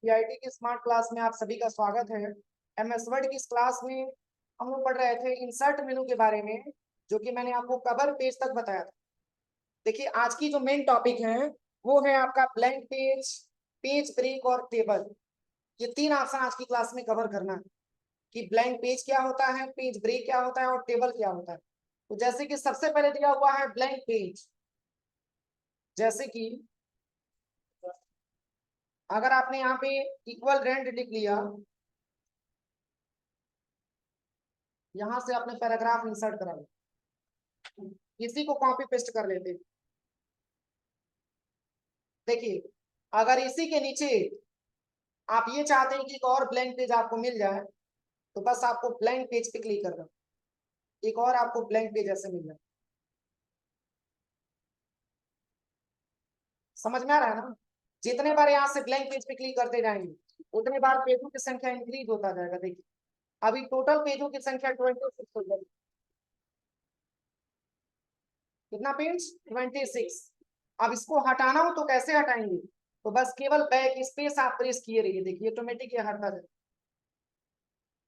PIT की smart class में आप सभी का स्वागत है। एमएस वर्ड की इस क्लास में हम लोग पढ़ रहे थे इंसर्ट मेनू के बारे में, जो कि मैंने आपको कवर पेज तक बताया था। देखिए, आज की जो मेन टॉपिक है वो है आपका ब्लैंक पेज, पेज ब्रेक और टेबल। ये तीन ऑप्शन आज की क्लास में कवर करना है कि ब्लैंक पेज क्या होता है, पेज ब्रेक क्या होता है और टेबल क्या होता है। तो जैसे कि सबसे पहले दिया हुआ है ब्लैंक पेज। जैसे कि अगर आपने यहाँ पे इक्वल रेंट लिख लिया, यहां से आपने पैराग्राफ इंसर्ट करा लिया, इसी को कॉपी पेस्ट कर लेते। देखिए, अगर इसी के नीचे आप ये चाहते हैं कि एक और ब्लैंक पेज आपको मिल जाए, तो बस आपको ब्लैंक पेज पे क्लिक करना, एक और आपको ब्लैंक पेज ऐसे मिल जाए। समझ में आ रहा है ना? जितने बार यहाँ से ब्लैंक पेज पे क्लिक करते जाएंगे उतने बार पेजों की संख्या इंक्रीज होता जाएगा। देखिए, अभी टोटल पेजों की संख्या 26 हो जाएगी। कितना पेज? 26। अब इसको हटाना हो तो कैसे हटाएंगे? तो बस केवल बैक स्पेस आप प्रेस किए रहिए। देखिए, ऑटोमेटिक ये हटता जाए।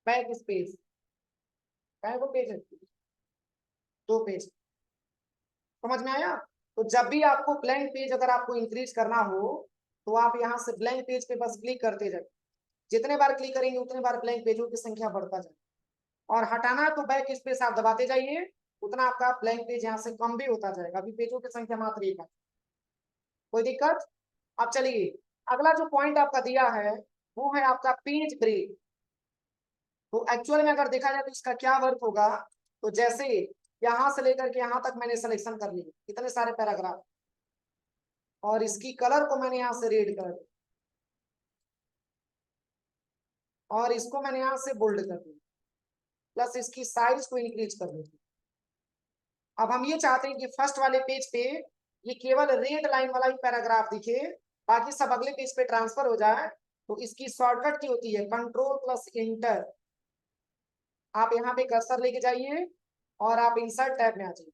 बैक स्पेस, को पेज है, 2 पेज। समझ में आया? तो जब भी आपको ब्लैंक पेज अगर आपको इंक्रीज करना हो तो आप यहाँ से ब्लैंक पेज पे बस क्लिक करते जाए। जितने बार क्लिक करेंगे उतने बार ब्लैंक पेजों की संख्या बढ़ता जाए। और हटाना है तो बैक स्पेस आप दबाते जाइए, उतना आपका ब्लैंक पेज यहाँ से कम भी होता जाएगा। अभी पेजों की संख्या मात्र 1 है। कोई दिक्कत? अब चलिए, अगला जो पॉइंट आपका दिया है वो है आपका पेज ब्रेक। तो एक्चुअल में अगर देखा जाए तो इसका क्या वर्क होगा, तो जैसे यहां से लेकर के यहां तक मैंने सिलेक्शन कर लिया इतने सारे पैराग्राफ, और इसकी कलर को मैंने यहां से रेड कर दिया और इसको मैंने यहां से बोल्ड कर दिया, प्लस इसकी साइज को इंक्रीज कर दिया। अब हम ये चाहते हैं कि फर्स्ट वाले पेज पे ये केवल रेड लाइन वाला ही पैराग्राफ दिखे, बाकी सब अगले पेज पे ट्रांसफर हो जाए। तो इसकी शॉर्टकट की होती है कंट्रोल प्लस इंटर। आप यहाँ पे कर्सर लेके जाइए और आप इंसर्ट टैब में आ जाइए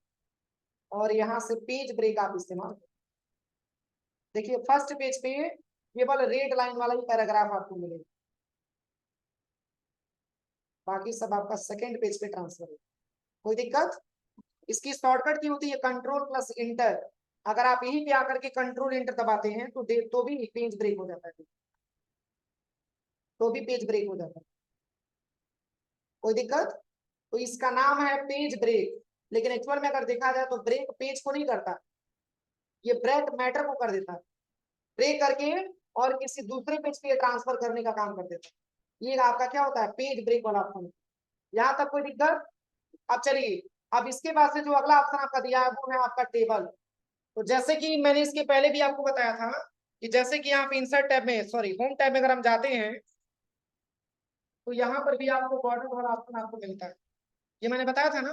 और यहाँ से पेज ब्रेक आप इस्तेमाल करें। देखिए, फर्स्ट पेज पे केवल रेड लाइन वाला ही पैराग्राफ आपको मिलेगा, बाकी सब आपका सेकंड पेज पे ट्रांसफर है। कोई दिक्कत? इसकी शॉर्टकट की होती है कंट्रोल प्लस इंटर। अगर आप यहीं पे आकर के कंट्रोल इंटर दबाते हैं तो भी पेज ब्रेक हो जाता है, तो भी पेज ब्रेक हो जाता है। कोई दिक्कत? तो इसका नाम है पेज ब्रेक, लेकिन एक्चुअल में अगर देखा जाए तो ब्रेक पेज को नहीं करता, ये ब्रेक मैटर को कर देता है। ब्रेक करके और किसी दूसरे पेज पे ट्रांसफर करने का काम कर देता है। ये आपका क्या होता है? पेज ब्रेक वाला ऑप्शन। यहाँ तक कोई दिक्कत? अब चलिए, अब इसके बाद से जो अगला ऑप्शन आपका दिया है वो है आपका टेबल। तो जैसे कि मैंने इसके पहले भी आपको बताया था कि जैसे कि यहाँ पे इंसर्ट टैब में, सॉरी, होम टैब में अगर हम जाते हैं तो यहाँ पर भी आपको बॉर्डर वाला ऑप्शन आपको मिलता है। ये मैंने बताया था ना,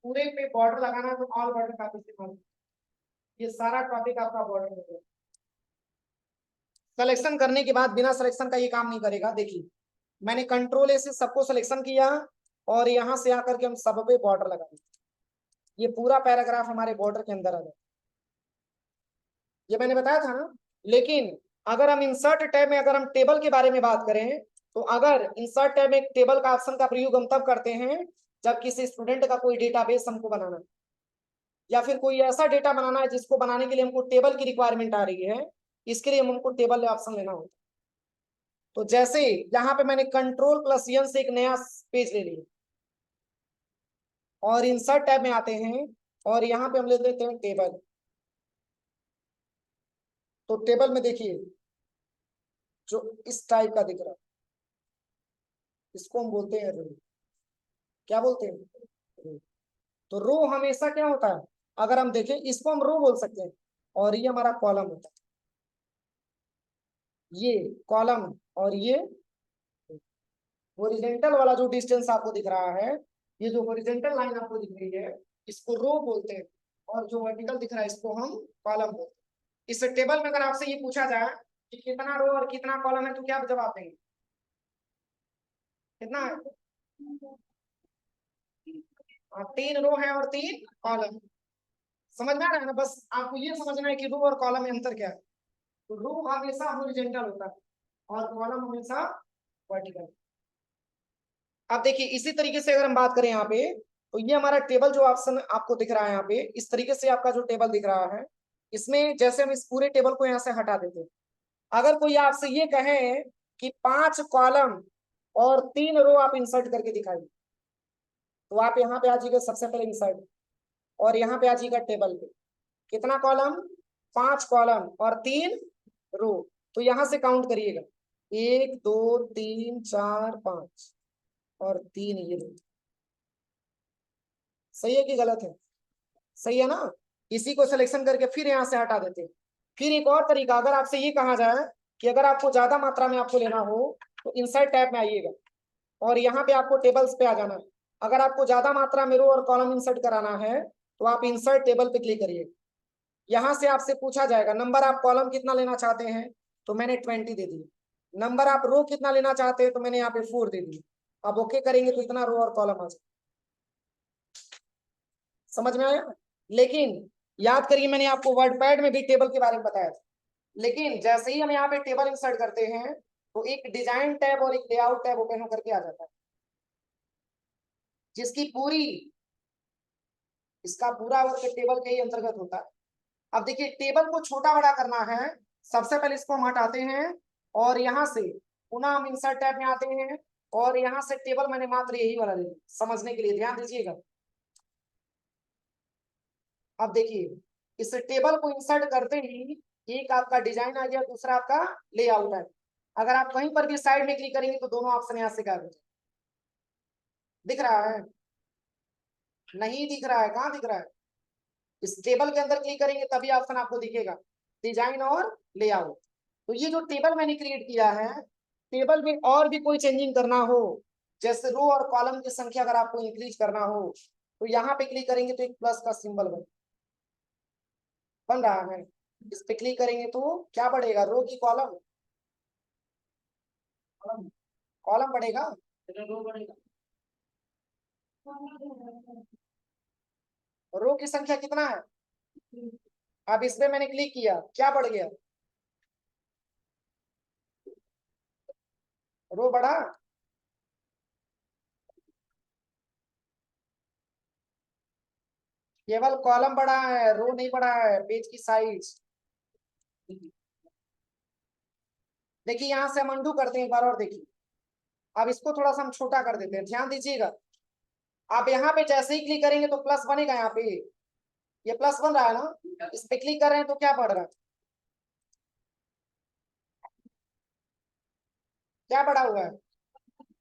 पूरे पे बॉर्डर लगाना है तो ऑल बॉर्डर का इस्तेमाल। ये सारा टॉपिक आपका बॉर्डर में है। सिलेक्शन करने के बाद बिना सिलेक्शन का ये काम नहीं करेगा। देखिए, मैंने कंट्रोल ए से सबको सिलेक्शन किया और यहाँ से आकर के हम सब पे बॉर्डर लगाए, ये पूरा पैराग्राफ हमारे बॉर्डर के अंदर आ जाए। ये मैंने बताया था ना। लेकिन अगर हम इंसर्ट टैब में अगर हम टेबल के बारे में बात करें, तो अगर इंसर्ट टैब में टेबल का ऑप्शन का प्रयोग हम तब करते हैं जब किसी स्टूडेंट का कोई डेटाबेस हमको बनाना है, या फिर कोई ऐसा डेटा बनाना है जिसको बनाने के लिए हमको टेबल की रिक्वायरमेंट आ रही है, इसके लिए हमको टेबल ऑप्शन लेना होता है। तो जैसे यहाँ पे मैंने कंट्रोल प्लस एन से एक नया पेज ले लिया और इंसर्ट टैब में आते हैं और यहाँ पे हम ले लेते हैं टेबल। तो टेबल में देखिए जो इस टाइप का दिख रहा है, इसको हम बोलते हैं रो। क्या बोलते हैं? रो। तो रो हमेशा क्या होता है, अगर हम देखें इसको हम रो बोल सकते हैं, और ये हमारा कॉलम होता है, ये कॉलम। और ये हॉरिजॉन्टल वाला जो डिस्टेंस आपको दिख रहा है, ये जो हॉरिजॉन्टल लाइन आपको दिख रही है, इसको रो बोलते हैं, और जो वर्टिकल दिख रहा है इसको हम कॉलम बोलते हैं। इस टेबल में अगर आपसे ये पूछा जाए कि कितना रो और कितना कॉलम है तो क्या जवाब देंगे? कितना है? 3 रो है और 3 कॉलम। समझ में आ रहा है ना? बस आपको ये समझना है कि रो और कॉलम में अंतर क्या है। तो रो हमेशा हॉरिजॉन्टल होता है और कॉलम हमेशा वर्टिकल। अब देखिए इसी तरीके से अगर हम बात करें यहाँ पे, तो ये हमारा टेबल जो ऑप्शन आपको दिख रहा है यहाँ पे, इस तरीके से आपका जो टेबल दिख रहा है, इसमें जैसे हम इस पूरे टेबल को यहाँ से हटा देते हैं, अगर कोई आपसे ये कहे कि 5 कॉलम और 3 रो आप इंसर्ट करके दिखाइए, तो आप यहाँ पे आ जाइएगा सबसे पहले इंसर्ट, और यहाँ पे आ जाइएगा टेबल पे, कितना कॉलम, 5 कॉलम और 3 रो। तो यहाँ से काउंट करिएगा, 1 2 3 4 5 और 3 ये रो। सही है कि गलत है? सही है ना। इसी को सिलेक्शन करके फिर यहाँ से हटा देते हैं। फिर एक और तरीका, अगर आपसे ये कहा जाए कि अगर आपको ज्यादा मात्रा में आपको लेना हो तो इंसर्ट टैब में आइएगा और यहाँ पे आपको टेबल्स पे आ जाना है। अगर आपको ज्यादा मात्रा में रो और कॉलम इंसर्ट कराना है तो आप इंसर्ट टेबल पे क्लिक करिए। यहाँ से आपसे पूछा जाएगा नंबर आप कॉलम कितना लेना चाहते हैं, तो मैंने 20 दे दी। नंबर आप रो कितना लेना चाहते हैं, तो मैंने यहाँ पे 4 दे दी। अब ओके करेंगे तो इतना रो और कॉलम आ जाए। समझ में आया? लेकिन याद करिए मैंने आपको वर्ड पैड में भी टेबल के बारे में बताया था, लेकिन जैसे ही हम यहाँ पे टेबल इंसर्ट करते हैं तो एक डिजाइन टैब और एक लेआउट टैब ओपन होकर के आ जाता है, जिसकी पूरी, इसका पूरा वर्क टेबल के ही अंतर्गत होता है। अब देखिए टेबल को छोटा बड़ा करना है, सबसे पहले इसको हम हटाते हैं और यहाँ से पुनः हम इंसर्ट टैब में आते हैं और यहाँ से टेबल मैंने मात्र यही वाला ले लिया, समझने के लिए ध्यान दीजिएगा। अब देखिए इस टेबल को इंसर्ट करते ही एक आपका डिजाइन आ गया, दूसरा आपका लेआउट है। अगर आप कहीं पर भी साइड में क्लिक करेंगे तो दोनों ऑप्शन यहाँ से गायब हो जाए। दिख रहा है? नहीं दिख रहा है? कहाँ दिख रहा है? इस टेबल के अंदर क्लिक करेंगे तभी ऑप्शन आपको दिखेगा, डिजाइन और लेआउट। तो ये जो टेबल मैंने क्रिएट किया है, टेबल में और भी कोई चेंजिंग करना हो, जैसे रो और कॉलम की संख्या अगर आपको इंक्रीज करना हो तो यहाँ पे क्लिक करेंगे तो एक प्लस का सिंबल बन रहा है। इस पे क्लिक करेंगे तो क्या बढ़ेगा, रो की कॉलम, कॉलम बढ़ेगा, रो बढ़ेगा। रो की संख्या कितना है? अब इस पे मैंने क्लिक किया, क्या बढ़ गया, रो बढ़ा। केवल कॉलम बढ़ा है, रो नहीं बढ़ा है, पेज की साइज। देखिए यहाँ से हम अंडू करते हैं एक बार और देखिए। अब इसको थोड़ा सा हम छोटा कर देते हैं, ध्यान दीजिएगा। आप यहाँ पे जैसे ही क्लिक करेंगे तो प्लस बनेगा, यहाँ पे ये प्लस बन रहा है ना, इस पे क्लिक कर रहे हैं तो क्या बढ़ रहा है, क्या बढ़ा हुआ है,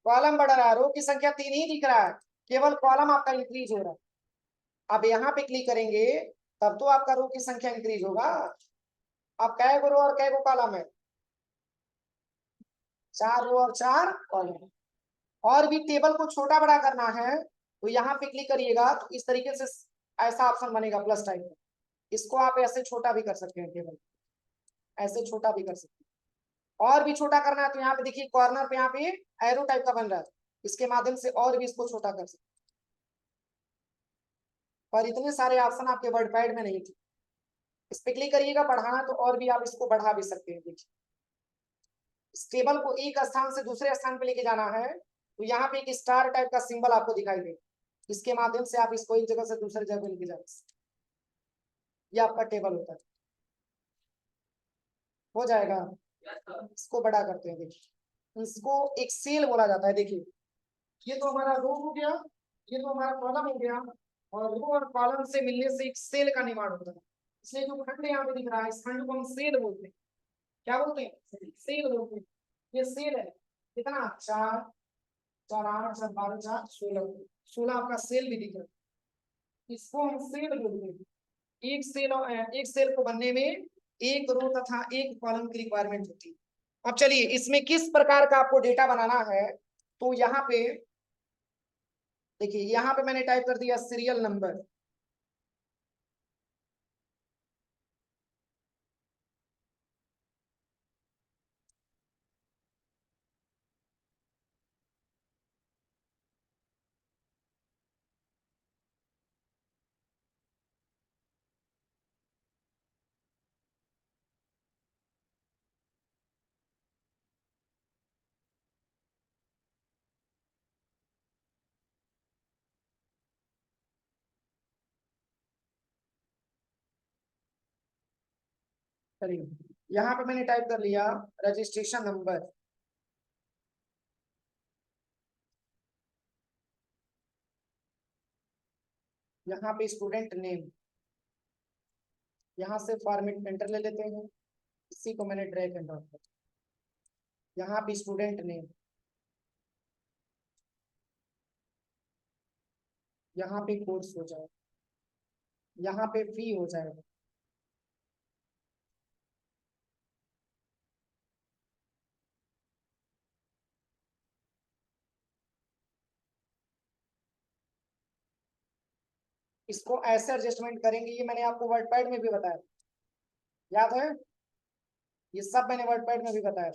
कॉलम बढ़ रहा है। रो की संख्या 3 ही दिख रहा है, केवल कॉलम आपका इंक्रीज हो रहा है। अब यहाँ पे क्लिक करेंगे तब तो आपका रो की संख्या इंक्रीज होगा। अब कै गो रो और कै गो कॉलम है, 4 रो और 4 कॉलम। और भी टेबल को छोटा बड़ा करना है तो यहाँ पे क्लिक करिएगा तो इस तरीके से ऐसा ऑप्शन बनेगा प्लस टाइप का। इसको आप ऐसे छोटा भी कर सकते हैं, टेबल ऐसे छोटा भी कर सकते हैं। और भी छोटा करना है तो यहाँ पे देखिए कॉर्नर पे यहाँ पे एरो टाइप का बन रहा है, इसके माध्यम से और भी इसको छोटा कर सकते हैं। पर इतने सारे ऑप्शन आपके वर्ड पैड में नहीं थे। इस पे क्लिक करिएगा, बढ़ाना तो और भी आप इसको बढ़ा भी सकते हैं। देखिए इस टेबल को एक स्थान से दूसरे स्थान पे लेके जाना है तो यहाँ पे एक स्टार टाइप का सिंबल आपको दिखाई देगा, इसके माध्यम से आप इसको एक जगह से दूसरी जगह लेके जा सकते हैं। ये आपका टेबल होता है, हो जाएगा। इसको बड़ा करते हैं, देखिए इसको एक सेल बोला जाता है। देखिए ये तो हमारा रो हो गया, ये तो हमारा कॉलम हो गया, और रो और कॉलम से मिलने से एक सेल का निर्माण होता है। इसलिए जो खंड यहाँ पे दिख रहा है इस खंड को हम सेल बोलते हैं। क्या बोलते हैं? सेल बोलते हैं। ये सेल है, कितना, 4 4 8 4 12 4 16, 16 आपका सेल भी दिख रहा है, इसको हम सेल बोलते हैं। एक सेल को बनने में एक रो तथा एक कॉलम की रिक्वायरमेंट होती है। अब चलिए इसमें किस प्रकार का आपको डेटा बनाना है, तो यहाँ पे देखिए, यहाँ पे मैंने टाइप कर दिया सीरियल नंबर। चलिए यहाँ पे मैंने टाइप कर लिया रजिस्ट्रेशन नंबर, यहाँ पे स्टूडेंट नेम, यहाँ से फॉर्मेट एंटर ले लेते हैं, इसी को मैंने ड्रैग एंड ड्रॉप कर, यहाँ पे स्टूडेंट नेम, यहाँ पे कोर्स हो जाए, यहाँ पे फी हो जाएगा, इसको ऐसे एडजस्टमेंट करेंगे, ये मैंने आपको वर्डपैड में भी बताया, याद है, ये सब मैंने वर्डपैड में भी बताया।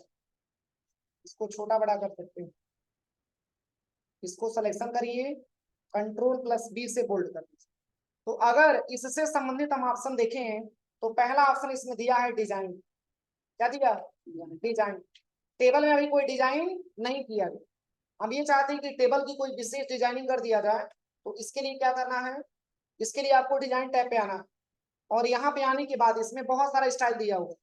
इसको छोटा बड़ा कर सकते हैं, इसको सिलेक्शन करिए, कंट्रोल प्लस बी से बोल्ड कर दीजिए। तो अगर इससे संबंधित हम ऑप्शन देखें तो पहला ऑप्शन इसमें दिया है डिजाइन, क्या दिया, डिजाइन। टेबल में अभी कोई डिजाइन नहीं किया गया, हम ये चाहते हैं कि टेबल की कोई विशेष डिजाइनिंग कर दिया जाए, तो इसके लिए क्या करना है, इसके लिए आपको डिजाइन टैब पे आना है, और यहाँ पे आने के बाद इसमें बहुत सारा स्टाइल दिया होगा,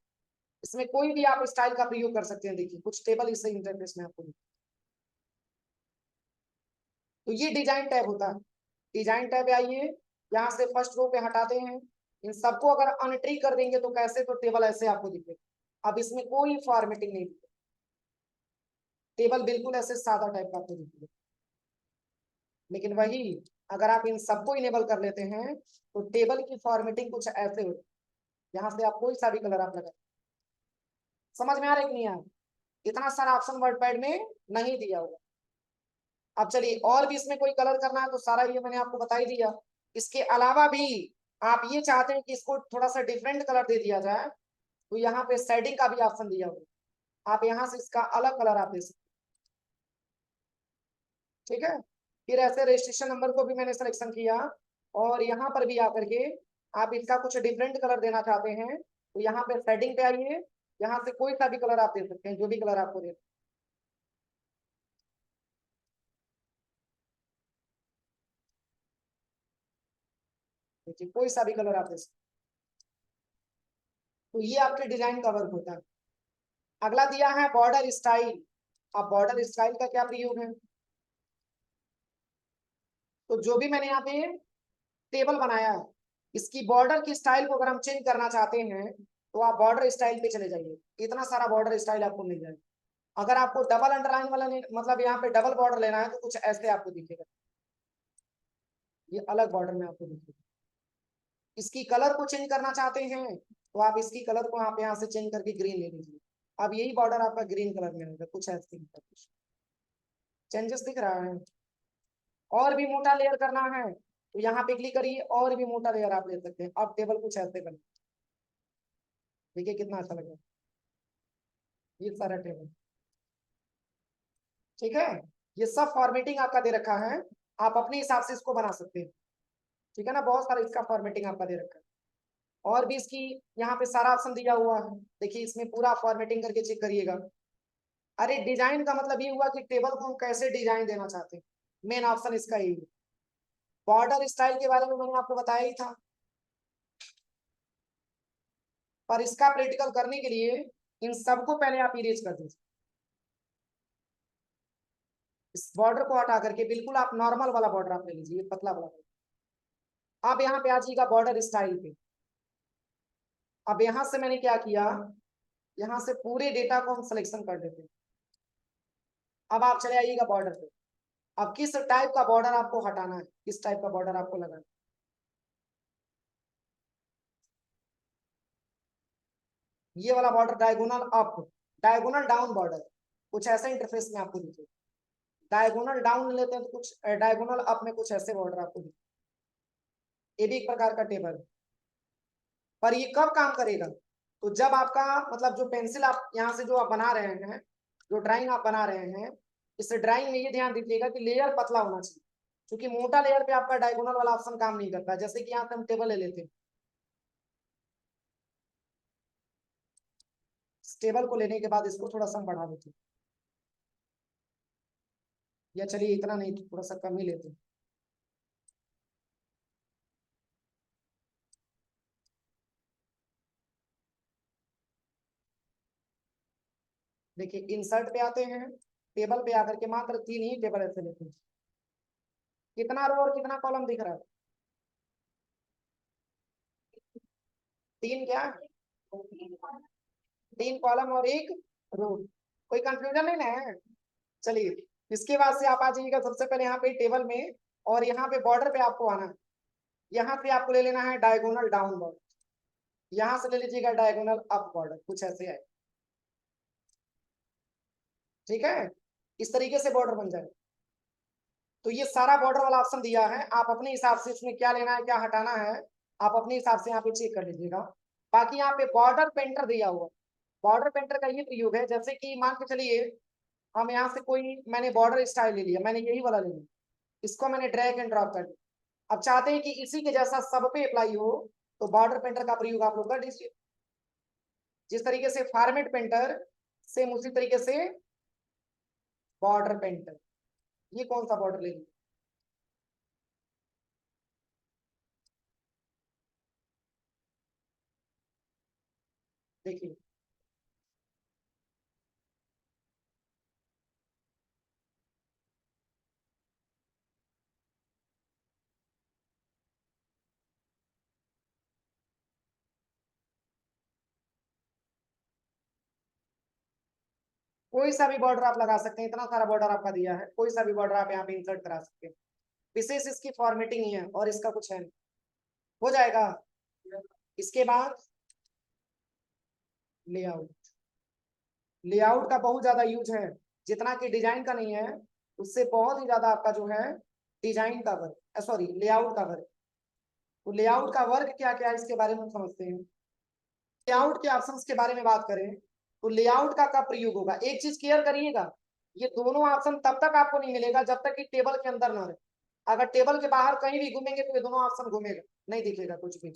इसमें कोई भी आप स्टाइल का प्रयोग कर सकते हैं। देखिए कुछ टेबल इससे इंटरफेस में आपको, तो ये डिजाइन टैब होता है। डिजाइन टैब पे आइए, यहाँ से फर्स्ट रो पे हटाते हैं, इन सबको अगर अनट्री कर देंगे तो कैसे, तो टेबल ऐसे आपको दिखेगा। अब इसमें कोई फॉर्मेटिंग नहीं दिखेगा, टेबल बिल्कुल ऐसे सादा टाइप का आपको दिखेगा। लेकिन वही अगर आप इन सबको इनेबल कर लेते हैं तो टेबल की फॉर्मेटिंग कुछ ऐसे हो, यहाँ से आप कोई सा भी कलर आप लगा, समझ में आ रहा है कि नहीं आ रहा, इतना सारा ऑप्शन वर्डपैड में नहीं दिया होगा। अब चलिए और भी इसमें कोई कलर करना है तो सारा ये मैंने आपको बता ही दिया। इसके अलावा भी आप ये चाहते हैं कि इसको थोड़ा सा डिफरेंट कलर दे दिया जाए, तो यहाँ पे शेडिंग का भी ऑप्शन दिया होगा, आप यहाँ से इसका अलग कलर आप दे सकते, ठीक है। फिर ऐसे रजिस्ट्रेशन नंबर को भी मैंने सिलेक्शन किया, और यहाँ पर भी आकर के आप इसका कुछ डिफरेंट कलर देना चाहते हैं तो यहाँ पे सेटिंग पे आइए, यहाँ से कोई सा भी कलर आप दे सकते हैं, जो भी कलर आपको दे, देखिए कोई सा भी कलर आप दे सकते, तो ये आपके डिजाइन का वर्क होता है। अगला दिया है बॉर्डर स्टाइल। अब बॉर्डर स्टाइल का क्या प्रयोग है, तो जो भी मैंने यहाँ पे टेबल बनाया है, इसकी बॉर्डर की स्टाइल को अगर हम चेंज करना चाहते हैं तो आप बॉर्डर स्टाइल पे चले जाइए, इतना सारा बॉर्डर स्टाइल आपको मिल जाएगा। अगर आपको डबल अंडरलाइन वाला मतलब यहाँ पे डबल बॉर्डर लेना है तो कुछ ऐसे आपको दिखेगा, ये अलग बॉर्डर में आपको दिखेगा। इसकी कलर को चेंज करना चाहते हैं तो आप इसकी कलर को आप यहाँ से चेंज करके ग्रीन ले लीजिए, अब यही बॉर्डर आपका ग्रीन कलर में होगा, कुछ ऐसे चेंजेस दिख रहा है। और भी मोटा लेयर करना है तो यहाँ पे क्लिक करिए, और भी मोटा लेयर आप ले सकते हैं। अब टेबल कुछ ऐसे बने, देखिए कितना अच्छा लग रहा है ये सारा टेबल, ठीक है। ये सब फॉर्मेटिंग आपका दे रखा है, आप अपने हिसाब से इसको बना सकते हैं, ठीक है ना, बहुत सारा इसका फॉर्मेटिंग आपका दे रखा है। और भी इसकी यहाँ पे सारा ऑप्शन दिया हुआ है, देखिए इसमें पूरा फॉर्मेटिंग करके चेक करिएगा। अरे डिजाइन का मतलब ये हुआ कि टेबल को हम कैसे डिजाइन देना चाहते हैं, मेन ऑप्शन इसका यही है। बॉर्डर स्टाइल के बारे में मैंने आपको बताया ही था, पर इसका प्रैक्टिकल करने के लिए इन सबको पहले आप इरेज कर दीजिए, इस बॉर्डर को हटा करके बिल्कुल आप नॉर्मल वाला बॉर्डर आप ले लीजिए, पतला वाला border। आप यहाँ पे आ जाइएगा बॉर्डर स्टाइल पे। अब यहाँ से मैंने क्या किया, यहाँ से पूरे डेटा को हम सिलेक्शन कर देते हैं। अब आप चले आइएगा बॉर्डर पे, अब किस टाइप का बॉर्डर आपको हटाना है, किस टाइप का बॉर्डर आपको लगाना है, ये वाला border diagonal up, diagonal down border, कुछ ऐसा इंटरफेस में आपको दिखेगा। डायगोनल डाउन लेते हैं तो कुछ डायगोनल अप में कुछ ऐसे बॉर्डर आपको दिखेगा, ये भी एक प्रकार का टेबल। पर ये कब काम करेगा, तो जब आपका मतलब जो पेंसिल आप यहाँ से जो आप बना रहे हैं, जो ड्राइंग आप बना रहे हैं, इस ड्राइंग में ये ध्यान दीजिएगा कि लेयर पतला होना चाहिए, क्योंकि मोटा लेयर पे आपका डायगोनल वाला ऑप्शन काम नहीं करता। जैसे कि यहाँ पे हम टेबल ले लेते हैं, इस टेबल को लेने के बाद इसको थोड़ा सा हम बढ़ा देते हैं, या चलिए इतना नहीं थोड़ा सा कम ही लेते हैं। देखिए इंसर्ट पे आते हैं, टेबल पे आकर के मात्र 3 ही टेबल ऐसे लेते हैं। कितना रो और कितना कॉलम दिख रहा है? 3 क्या? 3 कॉलम और 1 रो। कोई कंफ्यूजन नहीं ना है? चलिए, इसके बाद से आप आ जाइएगा सबसे पहले यहाँ पे टेबल में, और यहाँ पे बॉर्डर पे आपको आना है। यहाँ पे आपको ले लेना है डायगोनल डाउन बॉर्डर, यहाँ से ले लीजिएगा डायगोनल अप बॉर्डर, कुछ ऐसे है। ठीक है, इस तरीके से बॉर्डर बन जाए। तो ये सारा बॉर्डर वाला ऑप्शन दिया है, आप अपने हिसाब से इसमें क्या लेना है क्या हटाना है आप अपने हिसाब से यहाँ पे चेक कर लीजिएगा। बाकी यहाँ पे बॉर्डर पेंटर दिया हुआ, बॉर्डर पेंटर का ये प्रयोग है, जैसे कि मान के चलिए हम यहाँ से कोई, मैंने बॉर्डर स्टाइल ले लिया, मैंने यही वाला ले लिया, इसको मैंने ड्रैग एंड ड्रॉप कर दिया। अब चाहते हैं कि इसी के जैसा सब पे अप्लाई हो, तो बॉर्डर पेंटर का प्रयोग आप लोग कर दीजिए। जिस तरीके से फॉर्मेट पेंटर, सेम उसी तरीके से बॉर्डर पेंटर। ये कौन सा बॉर्डर ले लिया? देखिए कोई सा भी बॉर्डर आप लगा सकते हैं, इतना सारा बॉर्डर आपका दिया है, कोई सा भी बॉर्डर आप यहाँ पे इंसर्ट करा सकते हैं। विशेष इसकी फॉर्मेटिंग ही है और इसका कुछ है नहीं। हो जाएगा। इसके बाद लेआउट, लेआउट का बहुत ज्यादा यूज है, जितना कि डिजाइन का नहीं है, उससे बहुत ही ज्यादा आपका जो है डिजाइन का वर्क, सॉरी लेआउट का वर्क। तो लेआउट का वर्क क्या क्या है इसके बारे में हम समझते हैं। लेआउट के ऑप्शंस के बारे में बात करें तो लेआउट का कब प्रयोग होगा, एक चीज क्लियर करिएगा, ये दोनों ऑप्शन तब तक आपको नहीं मिलेगा जब तक कि टेबल के अंदर ना रहे। अगर टेबल के बाहर कहीं भी घूमेंगे तो ये दोनों ऑप्शन घूमेगा, नहीं दिखेगा कुछ भी।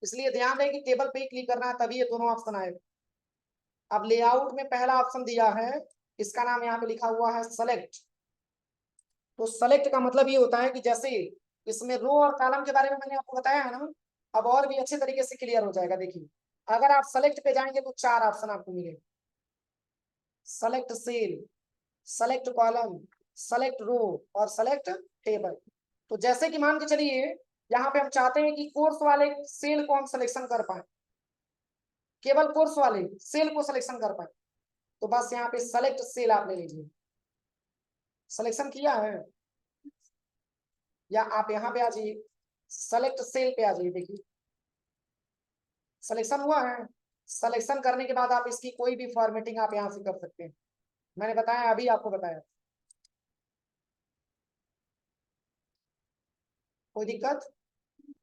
इसलिए ध्यान दें कि टेबल पे ही क्लिक करना है, तभी ये दोनों ऑप्शन आएगा। अब लेआउट में पहला ऑप्शन दिया है, इसका नाम यहाँ पे लिखा हुआ है सेलेक्ट। तो सेलेक्ट का मतलब ये होता है कि जैसे इसमें रो और कॉलम के बारे में मैंने आपको बताया है ना, अब और भी अच्छे तरीके से क्लियर हो जाएगा। देखिए अगर आप सेलेक्ट पे जाएंगे तो 4 ऑप्शन आपको मिलेंगे, select cell, select column, select row और सेलेक्ट टेबल। तो जैसे कि मान के चलिए यहाँ पे हम चाहते हैं कि कोर्स वाले सेल को हम सिलेक्शन कर पाए, केवल कोर्स वाले सेल को सिलेक्शन कर पाए, तो बस यहाँ पे सेलेक्ट सेल आप ले लीजिए। सिलेक्शन किया है, या आप यहाँ पे आ जाइए सेलेक्ट सेल पे आ जाइए। देखिए सिलेक्शन हुआ है, सिलेक्शन करने के बाद आप इसकी कोई भी फॉर्मेटिंग आप यहाँ से कर सकते हैं, मैंने बताया अभी आपको बताया। कोई दिक्कत?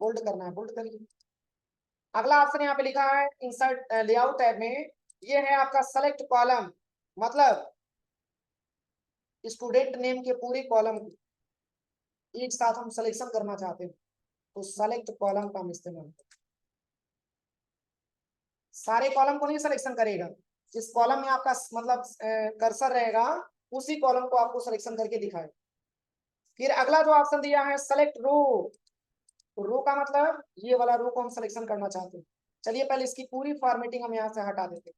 बोल्ड करना है बोल्ड करिए। अगला ऑप्शन यहाँ पे लिखा है इंसर्ट लेआउट टैब में, ये है आपका सेलेक्ट कॉलम, मतलब स्टूडेंट नेम के पूरे कॉलम को एक साथ हम सिलेक्शन करना चाहते हैं, तो सेलेक्ट कॉलम का हम इस्तेमाल करें। सारे कॉलम को नहीं सिलेक्शन करेगा, जिस कॉलम में आपका मतलब कर्सर रहेगा उसी कॉलम को आपको सिलेक्शन करके दिखाए। फिर अगला जो ऑप्शन दिया है सेलेक्ट रो, तो रो का मतलब ये वाला रो को हम सिलेक्शन करना चाहते हैं। चलिए पहले इसकी पूरी फॉर्मेटिंग हम यहाँ से हटा देते हैं।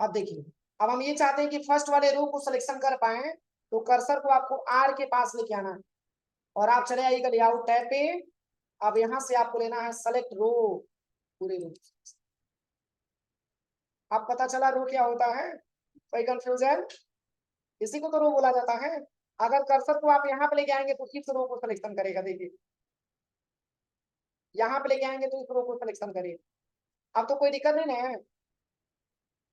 अब देखिए, अब हम ये चाहते हैं कि फर्स्ट वाले रो को सिलेक्शन कर पाए, तो कर्सर को आपको आर के पास लेके आना है और आप चले आइएगा लेआउट टैब पे। अब यहाँ से आपको लेना है सेलेक्ट रो, पूरे रो। अब पता चला रो क्या होता है? कोई कंफ्यूजन? इसी को तो रो बोला जाता है। अगर कर्सर को आप यहाँ पे लेके आएंगे तो इस रो को सिलेक्शन करेगा, देखिए यहाँ पे लेके आएंगे तो इस रो को सिलेक्शन करेगा। अब तो कोई दिक्कत नहीं ना है।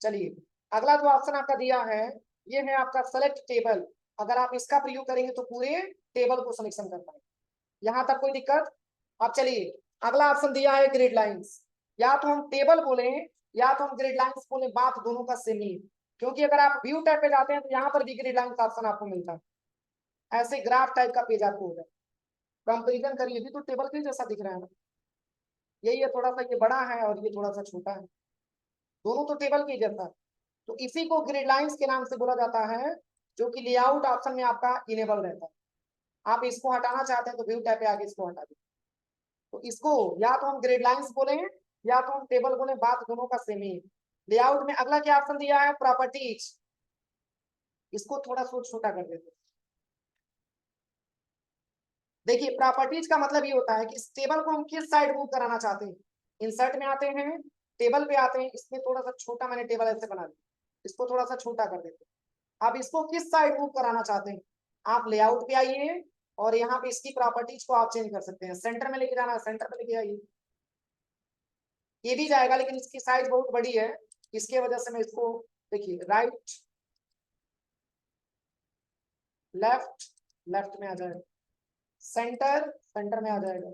चलिए अगला जो ऑप्शन आपका दिया है, ये है आपका सेलेक्ट टेबल। अगर आप इसका प्रयोग करेंगे तो पूरे टेबल को सिलेक्शन कर पाएंगे। यहाँ तक कोई दिक्कत? अब चलिए अगला ऑप्शन दिया है ग्रिड लाइंस। या तो हम टेबल बोले या तो हम ग्रिड लाइंस बोले, बात दोनों का सेम ही है। क्योंकि अगर आप व्यू टैब पे जाते हैं तो यहाँ पर भी ग्रिड लाइंस ऑप्शन आपको मिलता है, ऐसे ग्राफ टाइप का पेज आपको होगा। कंपेरिजन करिए भी तो टेबल के जैसा दिख रहा है ना, यही है, थोड़ा सा ये बड़ा है और ये थोड़ा सा छोटा है, दोनों तो टेबल के जैसा है। तो इसी को ग्रिड लाइंस के नाम से बोला जाता है, जो कि लेआउट ऑप्शन में आपका इनेबल रहता है। आप इसको हटाना चाहते हैं तो व्यू टैब पे आके इसको हटा दीजिए। तो इसको या तो हम ग्रेड लाइंस बोले या तो हम टेबल बोले, बात दोनों का सेम ही है। लेआउट में अगला क्या ऑप्शन दिया है, प्रॉपर्टीज। इसको थोड़ा सोच छोटा कर देते हैं। देखिए प्रॉपर्टीज का मतलब ये होता है कि इस टेबल को हम किस साइड मूव कराना चाहते हैं। इंसर्ट में आते हैं, टेबल पे आते हैं, इसमें थोड़ा सा छोटा मैंने टेबल ऐसे बना दिया, इसको थोड़ा सा छोटा कर देते हैं। आप इसको किस साइड मूव कराना चाहते हैं, आप लेआउट पे आइए और यहाँ पे इसकी प्रॉपर्टीज को आप चेंज कर सकते हैं। सेंटर में लेके जाना है, सेंटर में लेके आइए, ये भी जाएगा, लेकिन इसकी साइज बहुत बड़ी है, इसके वजह से मैं इसको, देखिए राइट लेफ्ट, लेफ्ट में आ जाएगा, सेंटर, सेंटर में आ जाएगा।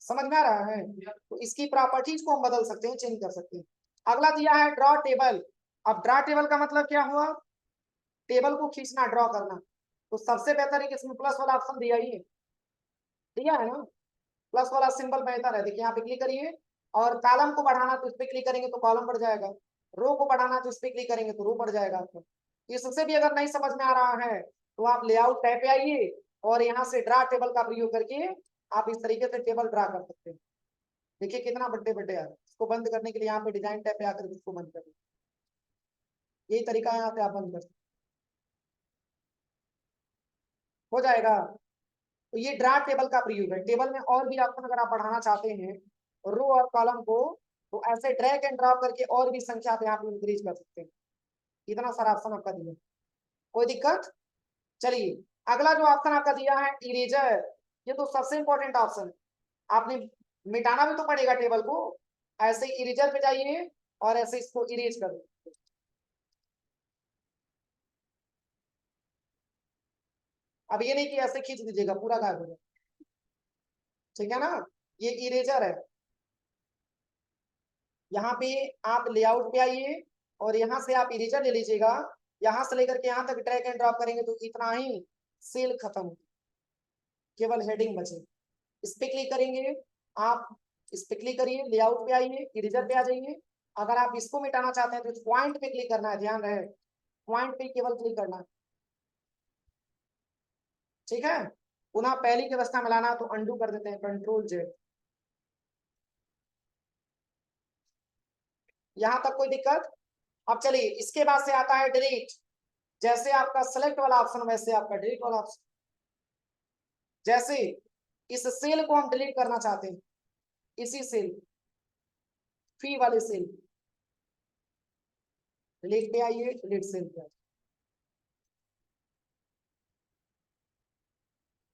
समझ में आ रहा है? तो इसकी प्रॉपर्टीज को हम बदल सकते हैं, चेंज कर सकते हैं। अगला दिया है ड्रॉ टेबल। अब ड्रॉ टेबल का मतलब क्या हुआ, टेबल को खींचना, ड्रॉ करना। तो सबसे बेहतर है कि इसमें प्लस वाला ऑप्शन दिया ही है, दिया है ना, प्लस वाला सिंबल बेहतर है। देखिए यहाँ पे क्लिक करिए, और कॉलम को बढ़ाना तो इस पे क्लिक करेंगे तो कॉलम बढ़ जाएगा, रो को बढ़ाना तो इस पे क्लिक करेंगे तो रो बढ़ जाएगा आपको। इससे भी अगर नहीं समझ में आ रहा है तो आप लेआउट टैब पे आइए और यहाँ से ड्रा टेबल का प्रयोग करके आप इस तरीके से टेबल ड्रा कर सकते हैं। देखिए कितना बड्डे बड्डे आ रहा है। इसको बंद करने के लिए यहाँ पे डिजाइन टैब पे आकर इसको बंद करें, यही तरीका है, यहाँ पे आप बंद कर सकते हो जाएगा। तो ये ड्रा टेबल का प्रयोग है। टेबल में और भी ऑप्शन अगर आप बढ़ाना चाहते हैं रो और कॉलम को, तो ऐसे ड्रैग एंड ड्रॉप करके और भी संख्या आप यहाँ पे इंक्रीज कर सकते हैं। इतना सारा ऑप्शन आपका दिया, कोई दिक्कत? चलिए अगला जो ऑप्शन आपका दिया है इरेजर, ये तो सबसे इंपॉर्टेंट ऑप्शन। आपने मिटाना भी तो पड़ेगा टेबल को, ऐसे इरेजर पे जाइए और ऐसे इसको इरेज कर दो। अब ये नहीं कि ऐसे खींच दीजिएगा पूरा गायब हो जाए, ठीक है ना, ये इरेजर है। यहाँ पे आप लेआउट पे आइए और यहाँ से आप इरेजर ले लीजिएगा, यहाँ से लेकर के यहाँ तक ड्रैग एंड ड्रॉप करेंगे तो इतना ही सेल खत्म, केवल हेडिंग बचे। इस पे क्लिक करेंगे आप, इस पे क्लिक करिए, लेआउट पे आइए, इरेजर पे आ जाइए। अगर आप इसको मिटाना चाहते हैं तो इस पॉइंट पे क्लिक करना है, ध्यान रहे पॉइंट पे केवल क्लिक करना है, ठीक है। पुनः पहली की अवस्था में लाना तो अंडू कर देते हैं, कंट्रोल जेड। यहाँ तक कोई दिक्कत? अब चलिए इसके बाद से आता है डिलीट। जैसे आपका सेलेक्ट वाला ऑप्शन वैसे आपका डिलीट वाला ऑप्शन। जैसे इस सेल को हम डिलीट करना चाहते हैं, इसी सेल, फी वाले सेल, डिलीट पे आइए, डिलीट सेल पे आइए,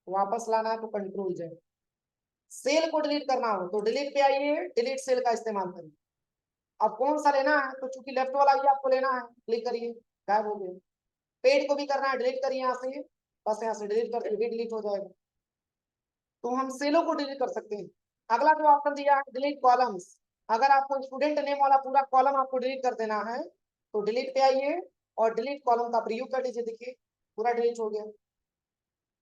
वापस लाना है तो कंट्रोल जेड। सेल को डिलीट करना हो तो डिलीट पे आइए, डिलीट सेल का इस्तेमाल करिए। अब कौन सा लेना है, तो चूंकि लेफ्ट वाला ही आपको लेना है, क्लिक करिए, गायब हो गया। पेड को भी करना है, डिलीट करिए यहाँ से, बस यहाँ से डिलीट कर दिए, डिलीट हो जाएगा। तो हम सेलों को डिलीट कर सकते हैं। अगला जो ऑप्शन दिया है डिलीट कॉलम्स। अगर आपको स्टूडेंट नेम वाला पूरा कॉलम आपको डिलीट कर देना है तो डिलीट पे आइए और डिलीट कॉलम का प्रयोग कर लीजिए, देखिए पूरा डिलीट हो गया।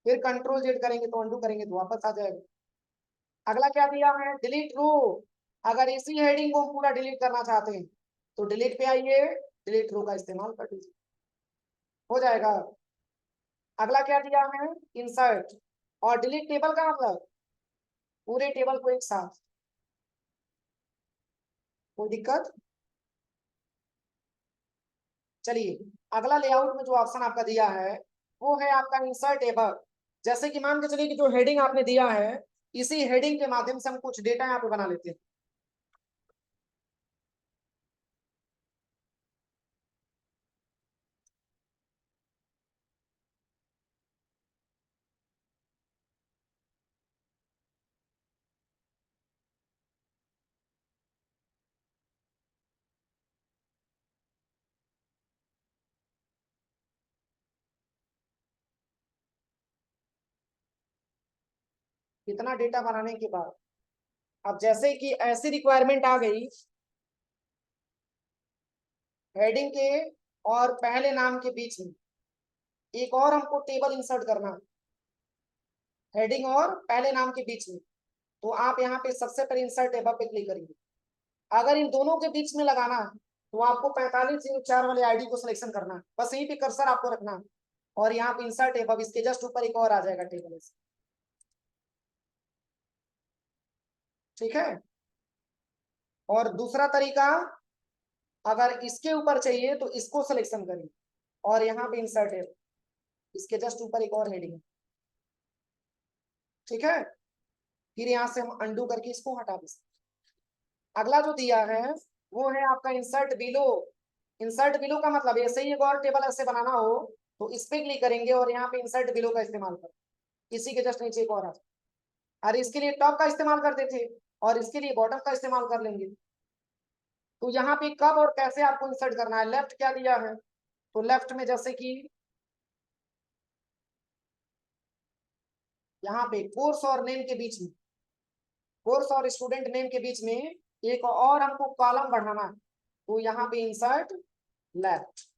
फिर कंट्रोल जेड करेंगे तो अंडू करेंगे तो वापस आ जाएगा। अगला क्या दिया है डिलीट रो। अगर इसी हेडिंग को हम पूरा डिलीट करना चाहते हैं तो डिलीट पे आइए, डिलीट रो का इस्तेमाल कर लीजिए, हो जाएगा। अगला क्या दिया है इंसर्ट, और डिलीट टेबल का मतलब पूरे टेबल को एक साथ, कोई दिक्कत? चलिए अगला लेआउट में जो ऑप्शन आपका दिया है वो है आपका इंसर्ट टेबल। जैसे कि मान के चलिए कि जो हेडिंग आपने दिया है, इसी हेडिंग के माध्यम से हम कुछ डेटा यहाँ पे बना लेते हैं। इतना डेटा बनाने के बाद अब जैसे कि ऐसी रिक्वायरमेंट आ गई हेडिंग के और पहले नाम के बीच में एक और हमको टेबल इंसर्ट करना है, हेडिंग और पहले नाम के बीच में, तो आप यहाँ पे सबसे पहले इंसर्ट टेबल पे क्लिक करिए। अगर इन दोनों के बीच में लगाना है तो आपको 4504 वाले आईडी को सिलेक्शन करना है, बस यहीं पे कर्सर आपको रखना है और यहाँ पे इंसर्ट टेबल, इसके जस्ट ऊपर एक और आ जाएगा टेबल। ठीक है। और दूसरा तरीका, अगर इसके ऊपर चाहिए तो इसको सिलेक्शन करिए और यहाँ पे इंसर्ट है, इसके जस्ट ऊपर एक और हेडिंग, ठीक है। फिर यहाँ से हम अंडू करके इसको हटा दें। अगला जो दिया है वो है आपका इंसर्ट बिलो। इंसर्ट बिलो का मतलब ऐसे ही एक और टेबल ऐसे बनाना हो तो इस पे क्लिक करेंगे और यहाँ पे इंसर्ट बिलो का इस्तेमाल करें। इसी के जस्ट नीचे एक और आता, अरे इसके लिए टॉप का इस्तेमाल करते थे और इसके लिए बॉटम का इस्तेमाल कर लेंगे। तो यहाँ पे कब और कैसे आपको इंसर्ट करना है, लेफ्ट क्या दिया है, तो लेफ्ट में जैसे कि यहाँ पे कोर्स और नेम के बीच में, कोर्स और स्टूडेंट नेम के बीच में एक और हमको कॉलम बढ़ाना है, तो यहाँ पे इंसर्ट लेफ्ट,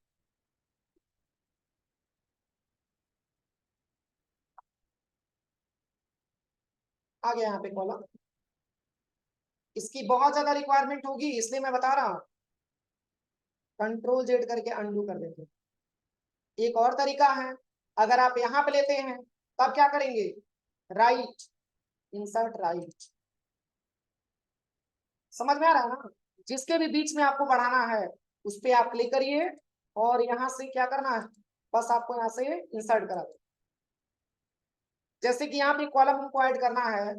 आ गया यहाँ पे कॉलम। इसकी बहुत ज्यादा रिक्वायरमेंट होगी इसलिए मैं बता रहा हूँ, कंट्रोल जेड करके अंडू कर देते हैं। एक और तरीका है, अगर आप यहाँ पे लेते हैं तब क्या करेंगे, राइट, इंसर्ट राइट। समझ में आ रहा है ना, जिसके भी बीच में आपको बढ़ाना है उस पर आप क्लिक करिए और यहाँ से क्या करना है, बस आपको यहाँ से इंसर्ट करा दो। जैसे कि यहाँ पे कॉलम हमको ऐड करना है,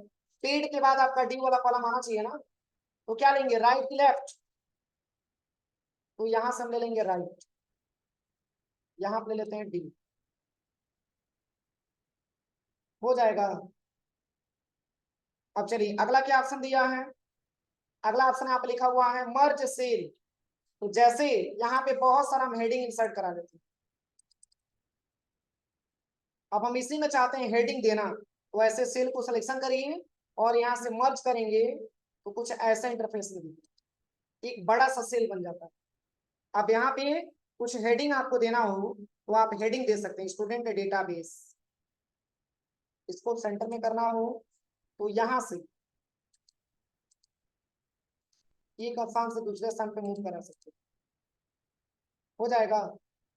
पेड के बाद आपका डी वाला कॉलम आना चाहिए ना, तो क्या लेंगे, राइट लेफ्ट, तो यहाँ से हम ले लेंगे राइट, यहाँ पे ले लेते हैं डी, हो जाएगा। अब चलिए अगला क्या ऑप्शन दिया है, अगला ऑप्शन यहाँ पे लिखा हुआ है मर्ज सेल। तो जैसे यहाँ पे बहुत सारा हम हेडिंग इंसर्ट करा देते हैं, अब हम इसी में चाहते हैं हेडिंग देना, तो ऐसे सेल को सिलेक्शन करिए और यहाँ से मर्ज करेंगे तो कुछ ऐसा इंटरफेस में दिखेगा, एक बड़ा सा सेल बन जाता है। अब यहाँ पे कुछ हेडिंग आपको देना हो तो आप हेडिंग दे सकते हैं, स्टूडेंट डेटाबेस, इसको सेंटर में करना हो तो यहाँ से एक स्थान से दूसरे स्थान पे मूव करा सकते हैं, हो जाएगा।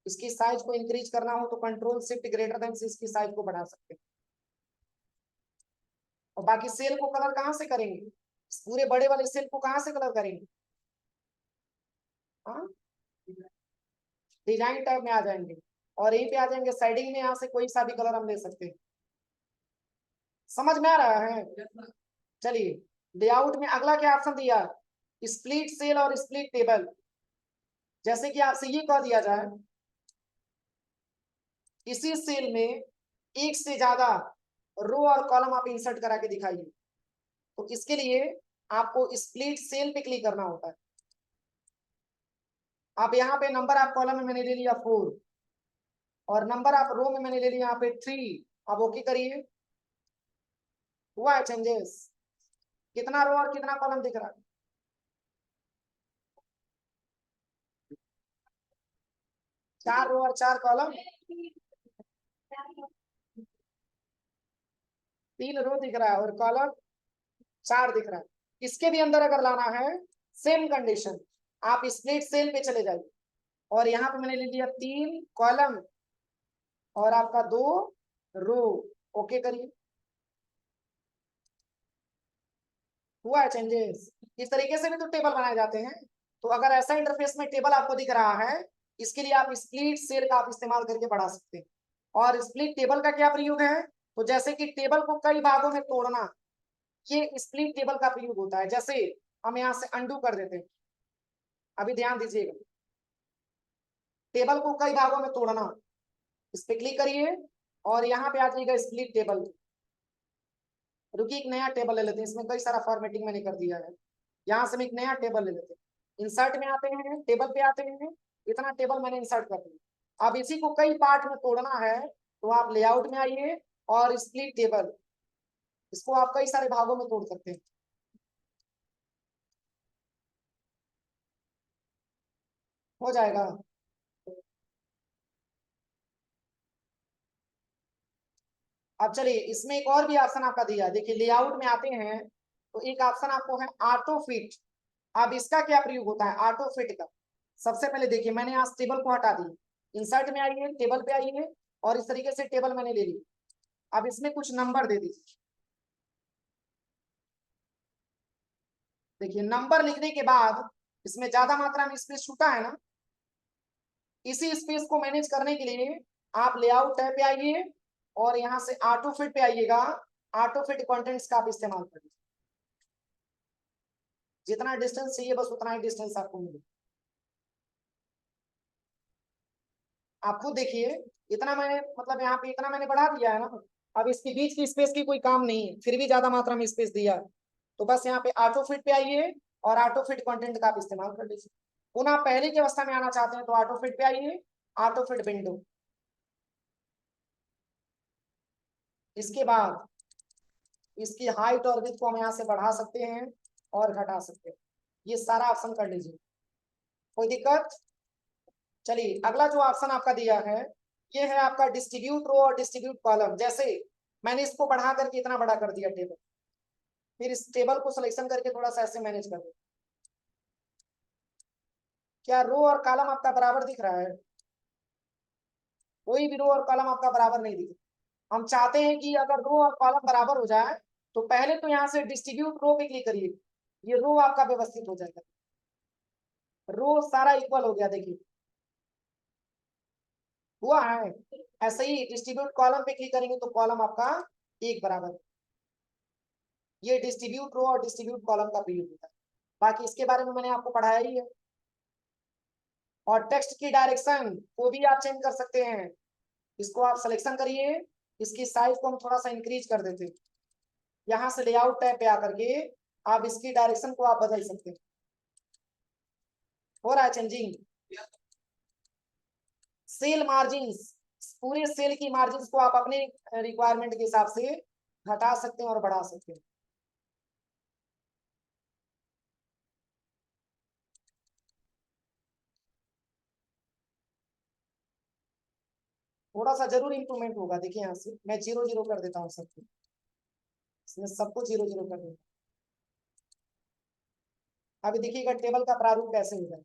इसकी साइज को इंक्रीज करना हो तो कंट्रोल शिफ्ट ग्रेटर देन से इसकी साइज को बढ़ा सकते हैं। और बाकी सेल को कलर कहाँ से करेंगे, इस पूरे बड़े वाले सेल को कहाँ से कलर करेंगे, हाँ, डिजाइन टैब में आ जाएंगे और यहीं पे आ जाएंगे शेडिंग में, यहाँ से कोई सा भी कलर हम ले सकते हैं। समझ में आ रहा है, चलिए लेआउट में अगला क्या ऑप्शन दिया, स्प्लिट सेल और स्प्लिट टेबल। जैसे कि आपसे ये कह दिया जाए इसी सेल में एक से ज्यादा रो और कॉलम आप इंसर्ट करा के दिखाइए, तो इसके लिए आपको स्प्लिट सेल पे क्लिक करना होता है। आप यहाँ पे नंबर आप कॉलम में मैंने ले लिया 4 और नंबर आप रो में मैंने ले लिया यहाँ पे 3, अब ओके करिए, हुआ है चेंजेस, कितना रो और कितना कॉलम दिख रहा है, 4 रो और 4 कॉलम, 3 रो दिख रहा है और कॉलम 4 दिख रहा है। इसके भी अंदर अगर लाना है सेम कंडीशन, आप स्प्लिट सेल पे चले जाइए और यहाँ पे मैंने ले लिया 3 कॉलम और आपका 2 रो, ओके करिए, हुआ है चेंजेस। इस तरीके से भी तो टेबल बनाए जाते हैं। तो अगर ऐसा इंटरफेस में टेबल आपको दिख रहा है, इसके लिए आप स्प्लिट सेल का आप इस्तेमाल करके बढ़ा सकते हैं। और स्प्लिट टेबल का क्या प्रयोग है, तो जैसे कि टेबल को कई भागों में तोड़ना, ये स्प्लिट टेबल का प्रयोग होता है। जैसे हम यहाँ से अंडू कर देते हैं, अभी ध्यान दीजिएगा, टेबल को कई भागों में तोड़ना, इस पे क्लिक करिए और यहाँ पे आ जाइएगा स्प्लिट टेबल। रुकिए एक नया टेबल ले लेते हैं, इसमें कई सारा फॉर्मेटिंग मैंने कर दिया है। यहाँ से हम एक नया टेबल ले लेते हैं, इंसर्ट में आते हैं, टेबल पे आते हैं, इतना टेबल मैंने इंसर्ट कर दिया। अब इसी को कई पार्ट में तोड़ना है तो आप लेआउट में आइए और स्प्लिट टेबल, इसको आप कई सारे भागों में तोड़ सकते हैं, हो जाएगा। अब चलिए इसमें एक और भी ऑप्शन आपका दिया है, देखिए लेआउट में आते हैं तो एक ऑप्शन आपको है ऑटो फिट। अब इसका क्या प्रयोग होता है ऑटो फिट का, सबसे पहले देखिए मैंने आज टेबल को हटा दी, इंसर्ट में आइए, टेबल पे आइए और इस तरीके से टेबल मैंने ले ली। अब इसमें कुछ नंबर दे दीजिए, देखिए नंबर लिखने के बाद इसमें ज्यादा मात्रा में स्पेस छूटा है ना, इसी स्पेस को मैनेज करने के लिए आप लेआउट टैब पे आइए और यहाँ से ऑटो फिट पे आइएगा। ऑटो फिट कंटेंट्स का आप इस्तेमाल करिए, जितना डिस्टेंस चाहिए बस उतना ही डिस्टेंस आपको मिले। आप खुद देखिए, इतना मैंने मतलब यहाँ पे इतना मैंने बढ़ा दिया है ना, अब इसके बीच की स्पेस की कोई काम नहीं है, फिर भी ज्यादा मात्रा में स्पेस दिया, तो बस यहाँ पे ऑटो फिट पे आइए और ऑटो फिट कंटेंट का आप इस्तेमाल कर लीजिए। पुनः पहले की अवस्था में आना चाहते हैं तो ऑटो फिट पे आइए, ऑटो फिट विंडो। इसके बाद इसकी हाइट और विड्थ को हम यहाँ से बढ़ा सकते हैं और घटा सकते हैं, ये सारा ऑप्शन कर लीजिए, कोई दिक्कत। चलिए अगला जो ऑप्शन आपका दिया है ये है आपका डिस्ट्रीब्यूट रो और डिस्ट्रीब्यूट कॉलम। जैसे मैंने इसको बढ़ा करके इतना बड़ा कर दिया टेबल, फिर इस टेबल को सिलेक्शन करके थोड़ा सा ऐसे मैनेज कर दो। क्या रो और कॉलम आपका बराबर दिख रहा है? कोई भी रो और कॉलम आपका बराबर नहीं दिख रहा। हम चाहते हैं कि अगर रो और कॉलम बराबर हो जाए तो पहले तो यहाँ से डिस्ट्रीब्यूट रो पे क्लिक करिए, ये रो आपका व्यवस्थित हो जाएगा, रो सारा इक्वल हो गया, देखिए हुआ है। ऐसे ही डिस्ट्रीब्यूट कॉलम पे क्लिक करेंगे तो कॉलम आपका एक बराबर, ये डिस्ट्रीब्यूट रो और डिस्ट्रीब्यूट कॉलम का प्रयोग होता है। बाकी इसके बारे में मैंने आपको पढ़ाया ही है। और टेक्स्ट की डायरेक्शन को भी आप चेंज कर सकते हैं, इसको आप सिलेक्शन करिए, इसकी साइज को हम थोड़ा सा इंक्रीज कर देते हैं, यहाँ से लेआउट टैब पे आकर के आप इसकी डायरेक्शन को आप बदल सकते हैं। हो रहा है चेंजिंग। सेल मार्जिन, पूरे सेल की मार्जिन को आप अपने रिक्वायरमेंट के हिसाब से घटा सकते हैं और बढ़ा सकते हैं। थोड़ा सा जरूर इंप्रूवमेंट होगा, देखिए यहाँ से मैं 0 0 कर देता हूँ सबको, इसमें सबको 0 0 कर देता हूँ। अभी देखिएगा टेबल का प्रारूप कैसे होगा,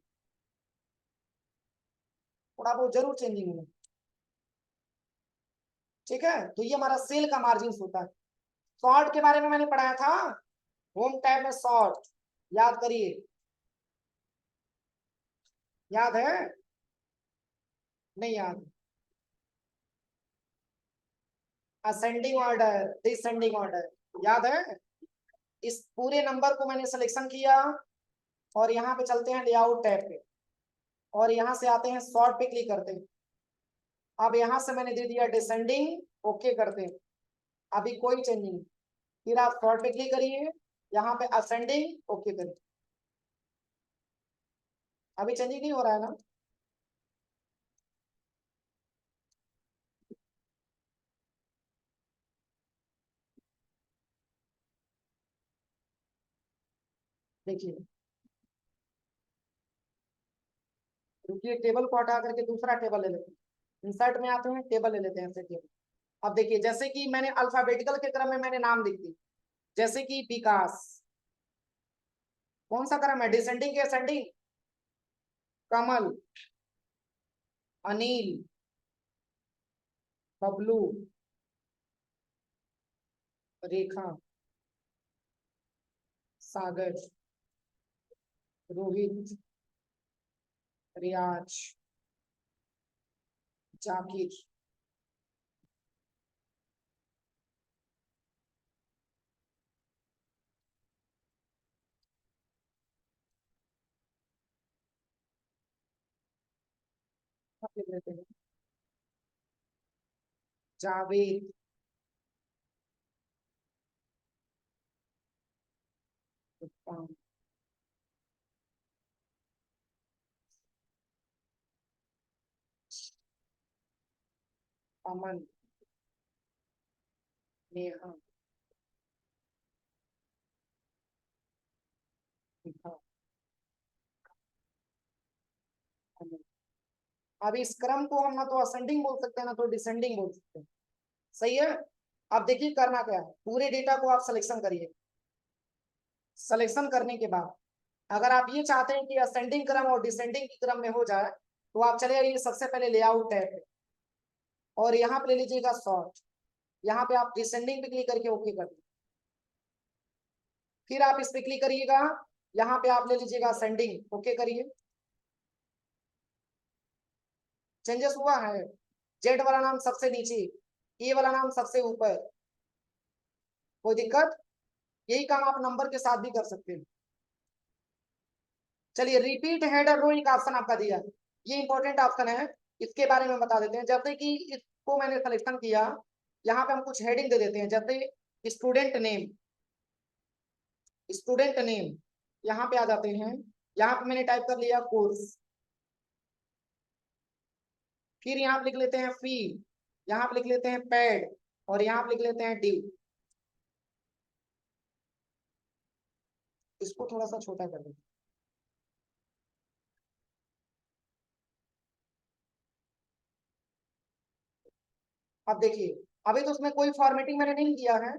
थोड़ा बहुत जरूर चेंजिंग होगा। ठीक है, तो ये हमारा सेल का मार्जिन होता है। शॉर्ट के बारे में मैंने पढ़ाया था, होम टैब में शॉर्ट, याद करिए, याद है? नहीं याद? असेंडिंग ऑर्डर, डिसेंडिंग ऑर्डर, याद है? इस पूरे नंबर को मैंने सिलेक्शन किया और यहाँ पे चलते हैं लेआउट टैब पे और यहाँ से आते हैं शॉर्ट पे क्लिक करते हैं। अब यहाँ से मैंने दे दिया डिसेंडिंग, ओके करते हैं, अभी कोई चेंजिंग नहीं। फिर आप शॉर्ट पे क्लिक करिए, यहाँ पे असेंडिंग, ओके करिए, अभी चेंजिंग नहीं हो रहा है ना? देखिए रुकिए, टेबल को हटा करके दूसरा टेबल ले लेते हैं, इंसर्ट में आते हैं, टेबल ले लेते हैं ऐसे टेबल। अब देखिए जैसे कि मैंने अल्फाबेटिकल के क्रम में मैंने नाम लिख दी, जैसे कि विकास, कौन सा क्रम है, डिसेंडिंग या असेंडिंग? कमल, अनिल, बबलू, रेखा, सागर, रोहित, रियाज, जाकिर। आप लिख लेते हैं जावेद, इरफान, अमन, नेहा, शिखा, अमन। अब इस क्रम को हम ना तो असेंडिंग बोल सकते हैं ना तो डिसेंडिंग बोल सकते हैं, सही है। अब देखिए करना क्या है, पूरे डेटा को आप सिलेक्शन करिए, सिलेक्शन करने के बाद अगर आप ये चाहते हैं कि असेंडिंग क्रम और डिसेंडिंग क्रम में हो जाए तो आप चले आइए सबसे पहले लेआउट टैब पे और यहाँ पे ले लीजिएगा शॉर्ट, यहाँ पे आप डिसेंडिंग पे क्लिक करके ओके कर दीजिए। फिर आप इस पे क्लिक करिएगा, यहाँ पे आप ले लीजिएगा सेंडिंग, ओके करिए। चेंजेस हुआ है, जेड वाला नाम सबसे नीचे, ए वाला नाम सबसे ऊपर, कोई दिक्कत? यही काम आप नंबर के साथ भी कर सकते हैं। चलिए रिपीट हेडर रो एक ऑप्शन आपका दिया है, ये इंपॉर्टेंट ऑप्शन है, इसके बारे में बता देते हैं। जैसे कि इसको मैंने सिलेक्शन किया, यहाँ पे हम कुछ हेडिंग दे देते हैं, जैसे स्टूडेंट नेम, स्टूडेंट नेम यहाँ पे आ जाते हैं। यहाँ पे मैंने टाइप कर लिया कोर्स, फिर यहाँ पे लिख लेते हैं फी, यहाँ पे लिख लेते हैं पैड, और यहाँ पे लिख लेते हैं ड्यू। इसको थोड़ा सा छोटा कर देते, अब देखिए अभी तो उसमें कोई फॉर्मेटिंग मैंने नहीं किया है,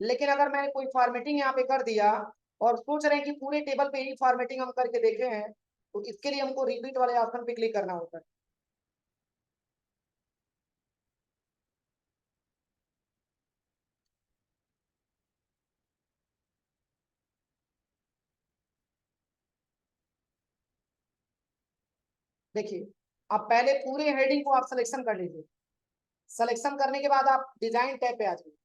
लेकिन अगर मैंने कोई फॉर्मेटिंग यहाँ पे कर दिया और सोच रहे हैं कि पूरे टेबल पे ही फॉर्मेटिंग हम करके देखे हैं, तो इसके लिए हमको रिपीट वाले ऑप्शन पे क्लिक करना होता है। देखिए अब पहले पूरे हेडिंग को आप सिलेक्शन कर लीजिए, सिलेक्शन करने के बाद आप डिजाइन टैब पे आ जाइए।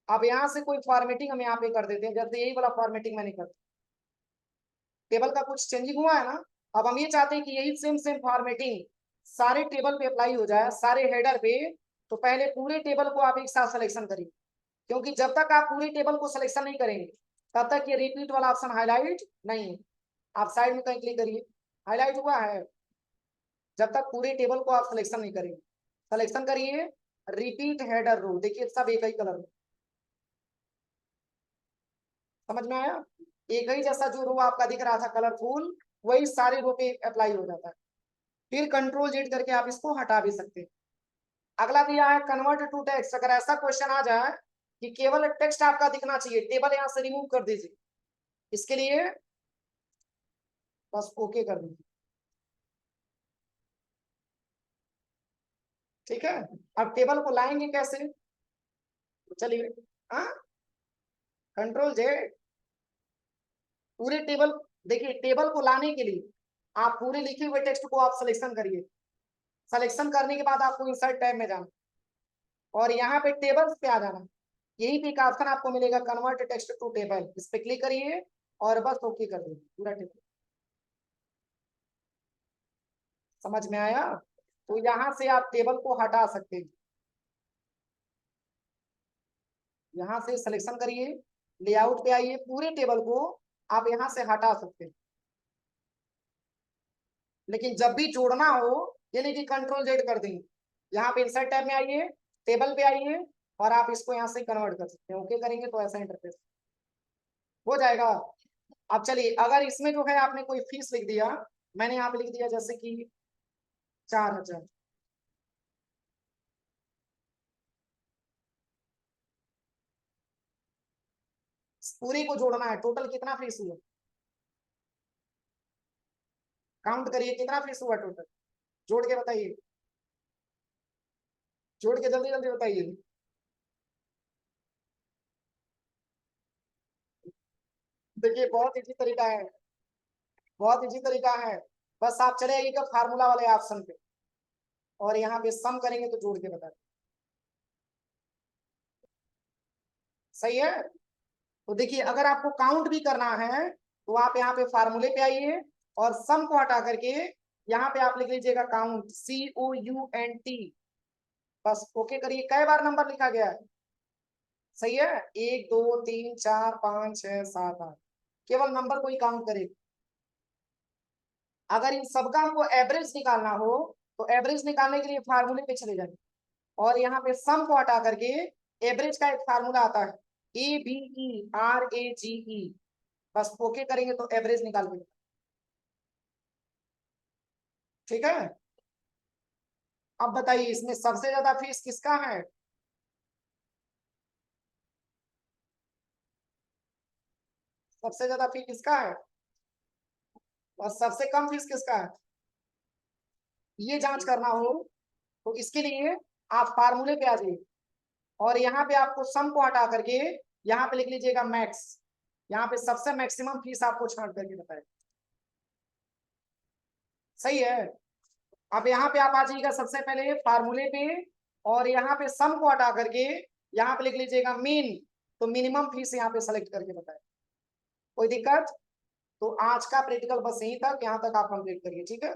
अब यहाँ से कोई फॉर्मेटिंग हम यहाँ पे कर देते हैं, जैसे यही वाला फॉर्मेटिंग मैंने कर, टेबल का कुछ चेंजिंग हुआ है ना। अब हम ये चाहते हैं कि यही सेम सेम फॉर्मेटिंग सारे टेबल पे अप्लाई हो जाए, सारे हेडर पे। तो पहले पूरे टेबल को आप एक साथ सिलेक्शन करिए, क्योंकि जब तक आप पूरे टेबल को सिलेक्शन नहीं करेंगे तब तक ये रिपीट वाला ऑप्शन हाईलाइट नहीं है। आप साइड में कहीं क्लिक करिए, हाईलाइट हुआ है। जब तक पूरे टेबल को आप सिलेक्शन नहीं करेंगे, सिलेक्शन करिए रिपीट हेडर रो, देखिए सब एक ही कलर में, समझ में आया? एक ही जैसा जो रो आपका दिख रहा था कलरफुल, वही सारे रो पे अप्लाई हो जाता है। फिर कंट्रोल जेड करके आप इसको हटा भी सकते हैं। अगला दिया है कन्वर्ट टू टेक्स्ट। अगर ऐसा क्वेश्चन आ जाए कि केवल टेक्स्ट आपका दिखना चाहिए, टेबल यहाँ से रिमूव कर दीजिए, इसके लिए बस ओके कर दीजिए, ठीक है। अब टेबल को लाएंगे कैसे, तो चलिए, हाँ, कंट्रोल जेड, पूरे टेबल, देखिए टेबल को लाने के लिए आप पूरे लिखे हुए टेक्स्ट को आप सिलेक्शन करिए, सिलेक्शन करने के बाद आपको इंसर्ट टैब में जाना और यहाँ पे टेबल्स पे आ जाना। यही पे एक ऑप्शन आपको मिलेगा कन्वर्ट टेक्स्ट टू टेबल, इस पे क्लिक करिए और बस ओके कर दीजिए, पूरा टेबल। समझ में आया? तो यहाँ से आप टेबल को हटा सकते हैं, यहाँ से सिलेक्शन करिए, लेआउट पे आइए, पूरे टेबल को आप यहाँ से हटा सकते हैं। लेकिन जब भी जोड़ना हो, ये नहीं कि कंट्रोल जेड कर देंगे, यहाँ पे इंसर्ट टैब में आइए, टेबल पे आइए और आप इसको यहाँ से कन्वर्ट कर सकते हैं। ओके करेंगे तो ऐसा इंटरफेस हो जाएगा। अब चलिए अगर इसमें जो है आपने कोई फीस लिख दिया, मैंने यहाँ पे लिख दिया जैसे कि 4,000, पूरी को जोड़ना है, टोटल कितना फीस हुआ, काउंट करिए कितना फीस हुआ टोटल, जोड़ के बताइए, जोड़ के जल्दी जल्दी बताइए। देखिए बहुत इजी तरीका है, बहुत इजी तरीका है। बस आप चले आइएगा फार्मूला वाले ऑप्शन पे और यहाँ पे सम करेंगे तो जोड़ के बता, सही है। तो देखिए अगर आपको काउंट भी करना है तो आप यहाँ पे फार्मूले पे आइए और सम को हटा करके यहाँ पे आप लिख लीजिएगा काउंट, COUNT, बस ओके करिए। कई बार नंबर लिखा गया है, सही है, 1 2 3 4 5 6 7 8, केवल नंबर को ही काउंट करें। अगर इन सबका हमको एवरेज निकालना हो तो एवरेज निकालने के लिए फार्मूले पे चले जाएंगे और यहाँ पे सम को हटा करके एवरेज का एक फार्मूला आता है, ABERAGE, बस ओके करेंगे तो एवरेज निकाल देंगे, ठीक है। अब बताइए इसमें सबसे ज्यादा फीस किसका है, सबसे ज्यादा फीस किसका है और सबसे कम फीस किसका है, ये जांच करना हो तो इसके लिए आप फार्मूले पे आ जाइए और यहाँ पे आपको सम को हटा करके यहाँ पे लिख लीजिएगा मैक्स, यहाँ पे सबसे मैक्सिमम फीस आपको छांट करके बताए। सही है। अब यहाँ पे आप आ जाइएगा सबसे पहले फार्मूले पे, और यहाँ पे सम को हटा करके यहाँ पे लिख लीजिएगा मीन, तो मिनिमम फीस यहाँ पे सेलेक्ट करके बताए। कोई दिक्कत? तो आज का प्रैक्टिकल बस यहीं तक, यहाँ तक आप कंप्लीट करिए, ठीक है।